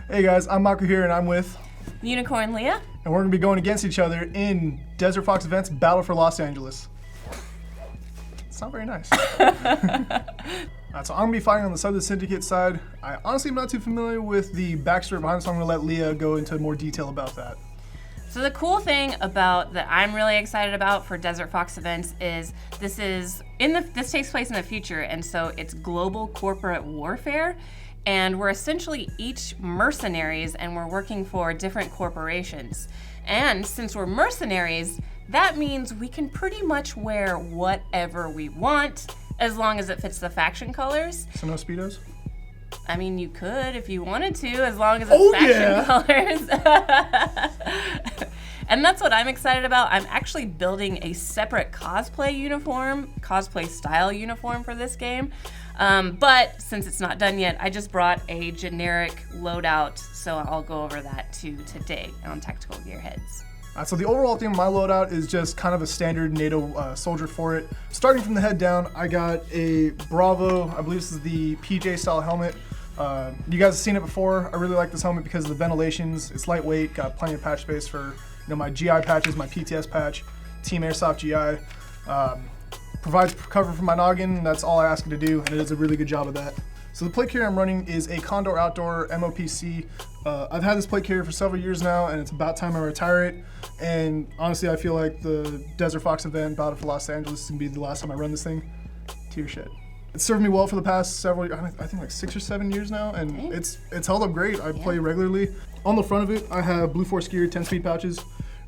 Hey guys, I'm Mako here and I'm with Unicorn Leah. And we're going to be going against each other in Desert Fox Events Battle for Los Angeles. It's not very nice. So I'm going to be fighting on the Southern Syndicate side. I honestly am not too familiar with the backstory behind it, so I'm going to let Leah go into more detail about that. So the cool thing about that I'm really excited about for Desert Fox Events is this takes place in the future, and so it's global corporate warfare, and we're essentially each mercenaries, and we're working for different corporations. And since we're mercenaries, that means we can pretty much wear whatever we want as long as it fits the faction colors. So no Speedos? I mean, you could if you wanted to, as long as it's faction colors. And that's what I'm excited about. I'm actually building a separate cosplay style uniform for this game. But since it's not done yet, I just brought a generic loadout, so I'll go over that too today on Tactical Gearheads. So the overall theme of my loadout is just kind of a standard NATO soldier for it. Starting from the head down, I got a Bravo, I believe this is the PJ style helmet. You guys have seen it before. I really like this helmet because of the ventilations. It's lightweight, got plenty of patch space for my GI patches, my PTS patch, Team Airsoft GI. Provides cover for my noggin, that's all I ask it to do, and it does a really good job of that. So the plate carrier I'm running is a Condor Outdoor MOPC. I've had this plate carrier for several years now, and it's about time I retire it. And honestly, I feel like the Desert Fox event, Battle for Los Angeles, is gonna be the last time I run this thing. Tier shit. It's served me well for the past several, I think like 6 or 7 years now, and it's held up great. I play regularly. On the front of it, I have Blue Force Gear 10-speed pouches.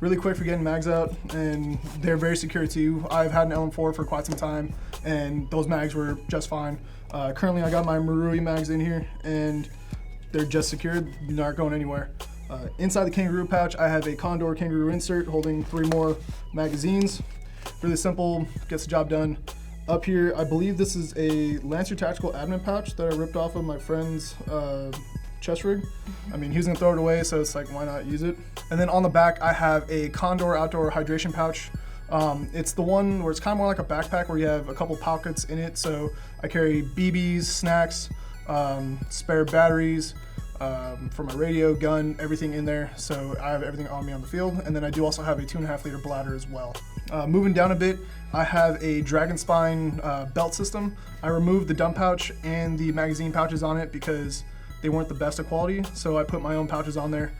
Really quick for getting mags out, and they're very secure too. I've had an LM4 for quite some time, and those mags were just fine. Currently, I got my Marui mags in here, and they're just secured, not going anywhere. Inside the Kangaroo pouch, I have a Condor Kangaroo insert holding 3 more magazines. Really simple, gets the job done. Up here, I believe this is a Lancer Tactical admin pouch that I ripped off of my friend's chest rig. I mean, he was gonna throw it away, so it's like, why not use it? And then on the back, I have a Condor Outdoor hydration pouch. It's the one where it's kind of more like a backpack where you have a couple pockets in it. So I carry BBs, snacks, spare batteries, for my radio, gun, everything in there. So I have everything on me on the field. And then I do also have a 2.5 liter bladder as well. Moving down a bit, I have a Dragon Spine belt system. I removed the dump pouch and the magazine pouches on it because they weren't the best of quality, so I put my own pouches on there.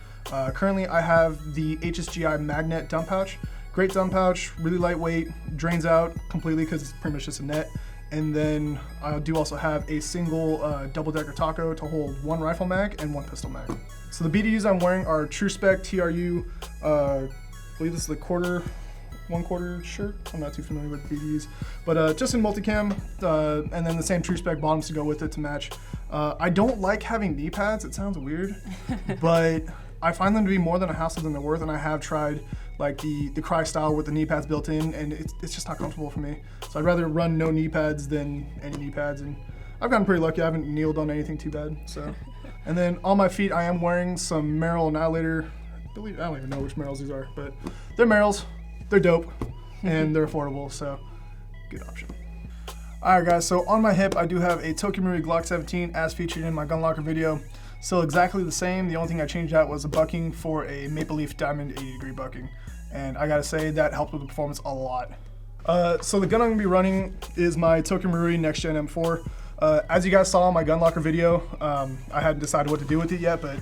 Currently, I have the HSGI Magnet dump pouch. Great dump pouch, really lightweight, drains out completely because it's pretty much just a net. And then I do also have a single double-decker taco to hold 1 rifle mag and 1 pistol mag. So the BDUs I'm wearing are True Spec TRU, I believe this is the 1/4 shirt. I'm not too familiar with the BDUs, but just in multicam, and then the same True Spec bottoms to go with it to match. I don't like having knee pads. It sounds weird, but I find them to be more than a hassle than they're worth, and I have tried like the Cry style with the knee pads built in, and it's just not comfortable for me. So I'd rather run no knee pads than any knee pads, and I've gotten pretty lucky. I haven't kneeled on anything too bad. So, and then on my feet, I am wearing some Merrill Annihilator. I don't even know which Merrills these are, but they're Merrills. They're dope, and they're affordable, so good option. Alright guys, so on my hip I do have a Tokyo Marui Glock 17 as featured in my gun locker video. Still exactly the same, the only thing I changed out was a bucking for a Maple Leaf Diamond 80-degree bucking. And I gotta say, that helped with the performance a lot. So the gun I'm gonna be running is my Tokyo Marui Next Gen M4. As you guys saw in my gun locker video, I hadn't decided what to do with it yet, but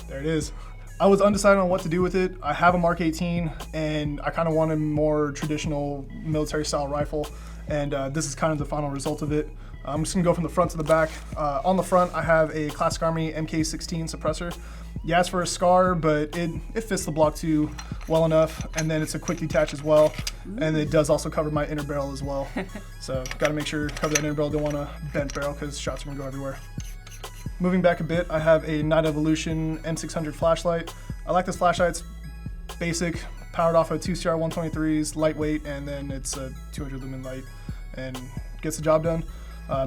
there it is. I was undecided on what to do with it. I have a Mark 18, and I kind of wanted a more traditional military style rifle, and this is kind of the final result of it. I'm just gonna go from the front to the back. On the front, I have a Classic Army MK16 suppressor. Yeah, it's for a SCAR, but it fits the Block 2 well enough, and then it's a quick detach as well, and it does also cover my inner barrel as well. So gotta make sure cover that inner barrel, don't want a bent barrel because shots are gonna go everywhere. Moving back a bit, I have a Night Evolution M600 flashlight. I like this flashlight, it's basic, powered off of 2 CR123s, lightweight, and then it's a 200 lumen light, and gets the job done.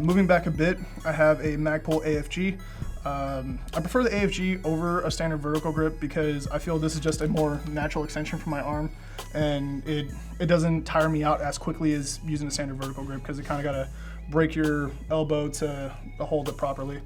Moving back a bit, I have a Magpul AFG. I prefer the AFG over a standard vertical grip because I feel this is just a more natural extension for my arm, and it doesn't tire me out as quickly as using a standard vertical grip because it kind of got to break your elbow to hold it properly.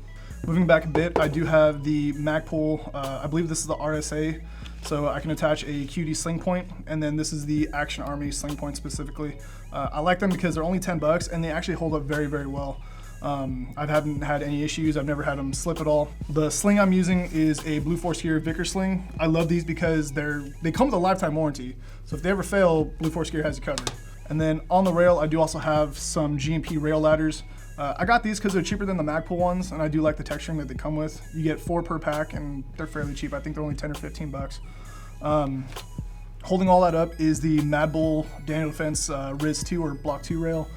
Moving back a bit, I do have the Magpul. I believe this is the RSA, so I can attach a QD sling point, and then this is the Action Army sling point specifically. I like them because they're only $10 and they actually hold up very, very well. I haven't had any issues. I've never had them slip at all. The sling I'm using is a Blue Force Gear Vickers sling. I love these because they come with a lifetime warranty. So if they ever fail, Blue Force Gear has you covered. And then on the rail, I do also have some GMP rail ladders. I got these because they're cheaper than the Magpul ones, and I do like the texturing that they come with. You get 4 per pack, and they're fairly cheap. I think they're only 10 or 15 bucks. Holding all that up is the Mad Bull Daniel Defense Riz 2 or Block 2 rail.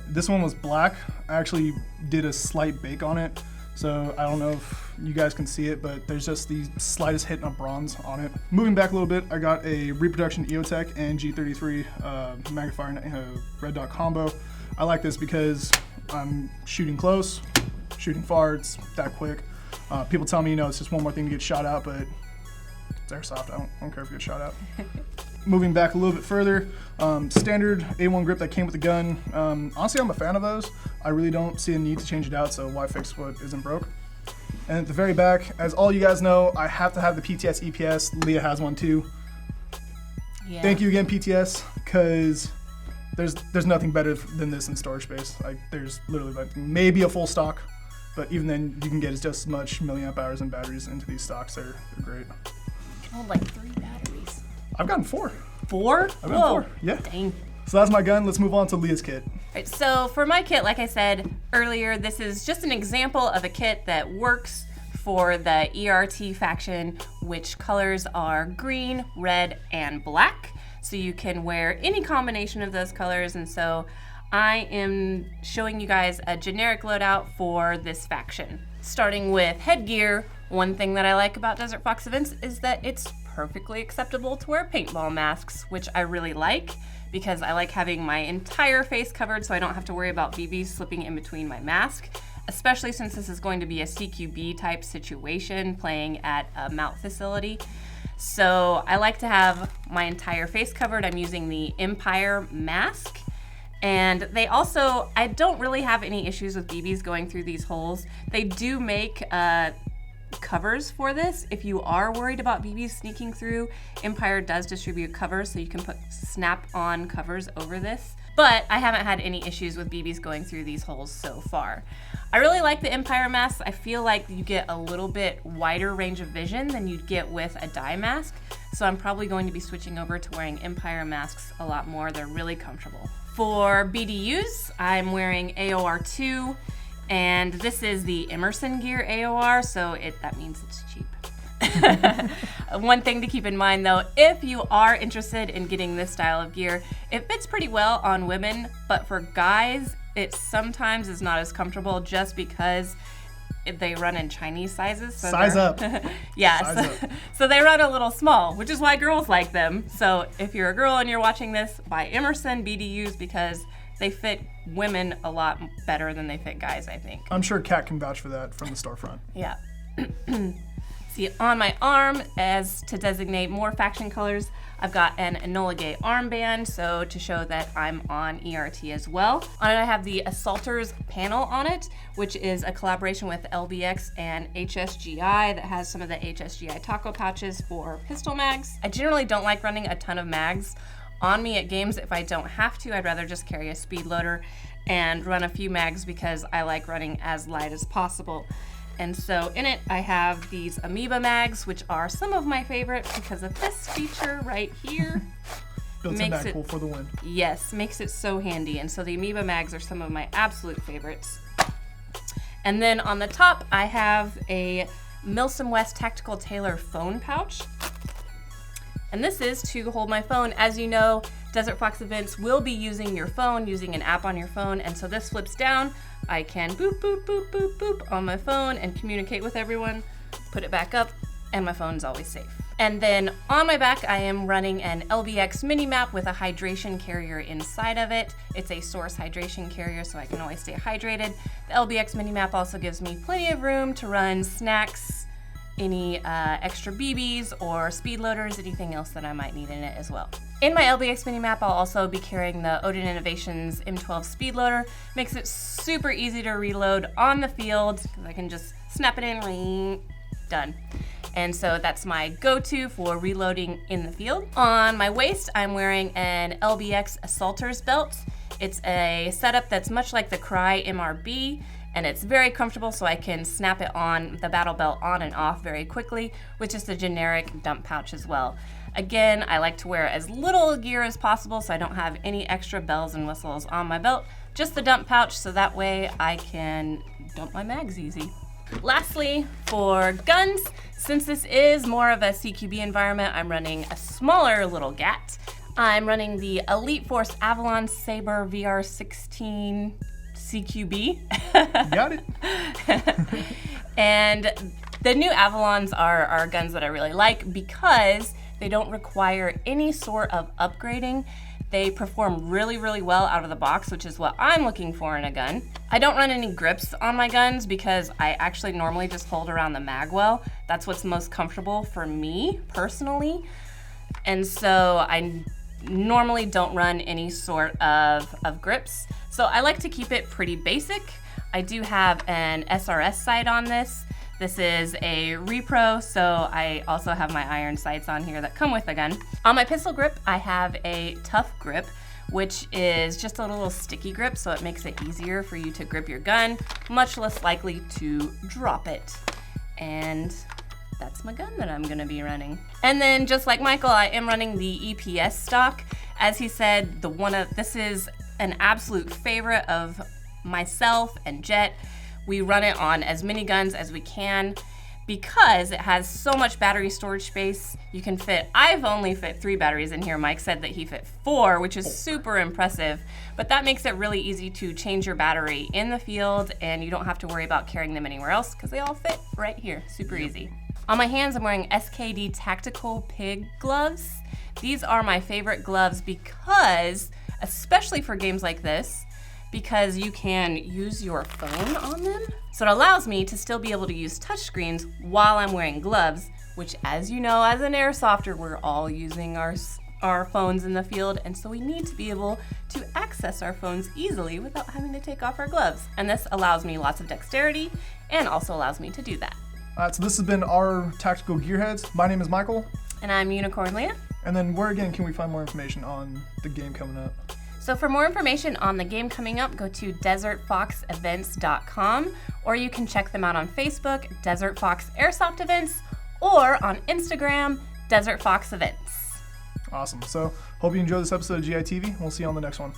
This one was black. I actually did a slight bake on it, so I don't know if you guys can see it, but there's just the slightest hint of bronze on it. Moving back a little bit, I got a Reproduction EOTech and G33 magnifier red dot combo. I like this because I'm shooting close, shooting far, it's that quick. People tell me, it's just one more thing to get shot out, but it's airsoft. I don't care if you get shot out. Moving back a little bit further, standard A1 grip that came with the gun. Honestly, I'm a fan of those. I really don't see a need to change it out, so why fix what isn't broke? And at the very back, as all you guys know, I have to have the PTS EPS. Leah has one too. Yeah. Thank you again, PTS, because there's nothing better than this in storage space. There's literally maybe a full stock, but even then you can get just as much milliamp hours and batteries into these stocks. They're great. Oh, like 3 batteries. I've gotten 4. 4? I've gotten 4. Yeah. Dang. So that's my gun. Let's move on to Leah's kit. Right, so for my kit, like I said earlier, this is just an example of a kit that works for the ERT faction, which colors are green, red, and black. So you can wear any combination of those colors, and so I am showing you guys a generic loadout for this faction. Starting with headgear, one thing that I like about Desert Fox Events is that it's perfectly acceptable to wear paintball masks, which I really like because I like having my entire face covered so I don't have to worry about BBs slipping in between my mask, especially since this is going to be a CQB type situation playing at a mount facility. So I like to have my entire face covered. I'm using the Empire mask. And they also, I don't really have any issues with BBs going through these holes. They do make covers for this. If you are worried about BBs sneaking through, Empire does distribute covers, so you can put snap-on covers over this. But I haven't had any issues with BBs going through these holes so far. I really like the Empire mask. I feel like you get a little bit wider range of vision than you'd get with a dye mask. So I'm probably going to be switching over to wearing Empire masks a lot more. They're really comfortable. For BDUs, I'm wearing AOR2, and this is the Emerson Gear AOR, so that means it's cheap. One thing to keep in mind though, if you are interested in getting this style of gear, it fits pretty well on women, but for guys, it sometimes is not as comfortable just because they run in Chinese sizes. So Size up. Yeah, Size up. So they run a little small, which is why girls like them. So if you're a girl and you're watching this, buy Emerson BDUs because they fit women a lot better than they fit guys, I think. I'm sure Kat can vouch for that from the storefront. Yeah. See, on my arm, as to designate more faction colors, I've got an Enola Gay armband, so to show that I'm on ERT as well. On it, I have the Assaulters panel on it, which is a collaboration with LBX and HSGI that has some of the HSGI taco pouches for pistol mags. I generally don't like running a ton of mags on me at games if I don't have to. I'd rather just carry a speed loader and run a few mags because I like running as light as possible. And so in it, I have these Amoeba mags, which are some of my favorite because of this feature right here. Built-in Magpul for the win. Yes, makes it so handy. And so the Amoeba mags are some of my absolute favorites. And then on the top, I have a Milsom West Tactical Tailor phone pouch. And this is to hold my phone. As you know, Desert Fox Events will be using your phone, using an app on your phone. And so this flips down. I can boop, boop, boop, boop, boop on my phone and communicate with everyone, put it back up, and my phone's always safe. And then on my back, I am running an LBX mini map with a hydration carrier inside of it. It's a source hydration carrier, so I can always stay hydrated. The LBX mini map also gives me plenty of room to run snacks, any extra BBs or speed loaders, anything else that I might need in it as well. In my LBX mini map, I'll also be carrying the Odin Innovations M12 speed loader. Makes it super easy to reload on the field because I can just snap it in, ring, done. And so that's my go-to for reloading in the field. On my waist, I'm wearing an LBX Assaulter's belt. It's a setup that's much like the Cry MRB, and it's very comfortable, so I can snap it on, the battle belt on and off very quickly with just a generic dump pouch as well. Again, I like to wear as little gear as possible so I don't have any extra bells and whistles on my belt, just the dump pouch, so that way I can dump my mags easy. Lastly, for guns, since this is more of a CQB environment, I'm running a smaller little GAT. I'm running the Elite Force Avalon Saber VR16 CQB. Got it. And the new Avalons are guns that I really like because they don't require any sort of upgrading. They perform really, really well out of the box, which is what I'm looking for in a gun. I don't run any grips on my guns because I actually normally just hold around the mag well. That's what's most comfortable for me personally. And so I normally don't run any sort of grips. So I like to keep it pretty basic. I do have an SRS sight on this. This is a repro, so I also have my iron sights on here that come with the gun. On my pistol grip, I have a Tough Grip, which is just a little sticky grip, so it makes it easier for you to grip your gun, much less likely to drop it. And that's my gun that I'm gonna be running. And then just like Michael, I am running the EPS stock. As he said, this is an absolute favorite of myself and Jet. We run it on as many guns as we can because it has so much battery storage space. You can I've only fit 3 batteries in here. Mike said that he fit 4, which is super impressive, but that makes it really easy to change your battery in the field and you don't have to worry about carrying them anywhere else because they all fit right here, super easy. On my hands, I'm wearing SKD Tactical Pig gloves. These are my favorite gloves because, especially for games like this, because you can use your phone on them. So it allows me to still be able to use touchscreens while I'm wearing gloves, which, as you know, as an airsofter, we're all using our phones in the field, and so we need to be able to access our phones easily without having to take off our gloves. And this allows me lots of dexterity and also allows me to do that. So this has been our Tactical Gearheads. My name is Michael. And I'm Unicorn Leah. And then where again can we find more information on the game coming up? So for more information on the game coming up, go to desertfoxevents.com, or you can check them out on Facebook, Desert Fox Airsoft Events, or on Instagram, Desert Fox Events. Awesome. So hope you enjoyed this episode of GITV. We'll see you on the next one.